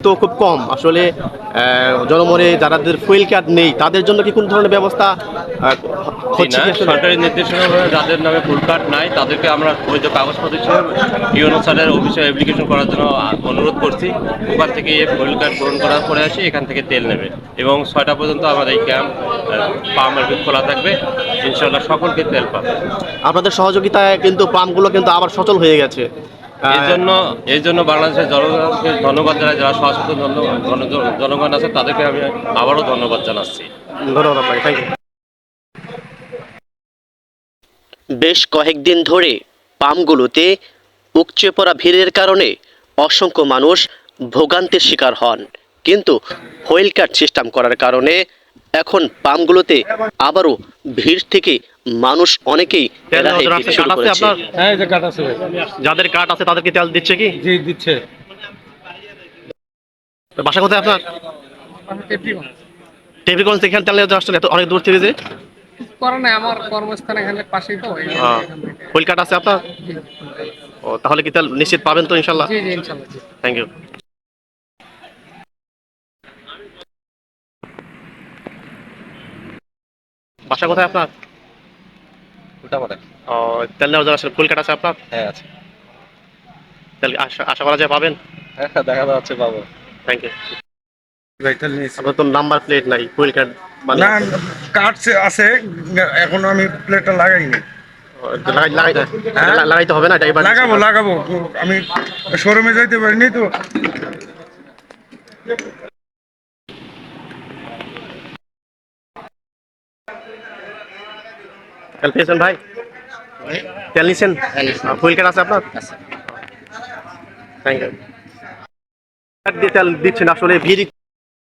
তো খুব কম আসলে জনমনে যাদের ফুয়েল কার্ড নেই তাদের জন্য কি কোন ধরনের ব্যবস্থা হচ্ছে না, কি আসলে? সরকারি নির্দেশনা অনুযায়ী যাদের নামে ফুল কার্ড নাই তাদেরকে আমরা বৈধ কাগজপত্র হিসেবে ইউনো স্যারের অফিসে অ্যাপ্লিকেশন করার জন্য অনুরোধ করছি। ওখান থেকে ফুয়েল কার্ড পূরণ করার পরে আসি এখান থেকে তেল নেবে এবং 6টা পর্যন্ত আমাদের এই ক্যাম্প পাম্প খোলা থাকবে। ইনশাল্লাহ সকলকে তেল পাবে। আপনাদের সহযোগিতায় কিন্তু পাম্পগুলো কিন্তু আবার সচল হয়ে গেছে। এই জন্য বাংলাদেশের জনগণকে ধন্যবাদ জানাই, যারা সচেতন জনগণ আছে তাদেরকে আমি আবারও ধন্যবাদ জানাচ্ছি। ধন্যবাদ আপনাকে, থ্যাংক ইউ। বেশ কয়েকদিন ধরে পাম্পগুলোতে উপচে পড়া ভিড়ের কারণে অসংখ্য মানুষ ভোগান্তির শিকার হন, কিন্তু হুইল কার্ড সিস্টেম করার কারণে এখন পাম্পগুলোতে আবারও ভিড় থেকে মানুষ অনেকেই রেহাই পেতে শুরু করেছে। হ্যাঁ, এই যে কার্ড আছে ভাই। যাদের কার্ড আছে তাদেরকে তেল দিচ্ছে কি? জি, দিচ্ছে। বাসা কোথায় আপনার? টেবিগঞ্জ। এখানে তেল নিয়ে আসছেন এত অনেক দূর থেকে যে? করে নাই, আমার কর্মস্থান এখানে পাশেই তো। হুইল কার্ড আছে আপনার? ও, তাহলে কি তেল নিশ্চিত পাবেন তো ইনশাল্লাহ? জি জি, ইনশাল্লাহ। Thank you. বাসা কোথায় আপনার? ও, তেল নেওয়া যাচ্ছে। ফুল কার্ড আছে আপনার? হ্যাঁ, আছে। তেল আশা করা যায় পাবেন? হ্যাঁ, দেখা যাচ্ছে পাবো। Thank you. ভাইটাল নিয়েছি। আপনার তো নাম্বার প্লেট নাই, হুইল কার্ড মানে না, কার্ড আছে, এখনো আমি প্লেটটা লাগাইনি। লাগাইতে হবে না এটা এবার? লাগাবো। আমি শোরুমে যাইতে পারিনি তো। তেল পেয়েছেন ভাই? তেল নিছেন? হুইল কার্ড আছে আপনার? Thank you. তেল দিচ্ছেন আসলে ভিড়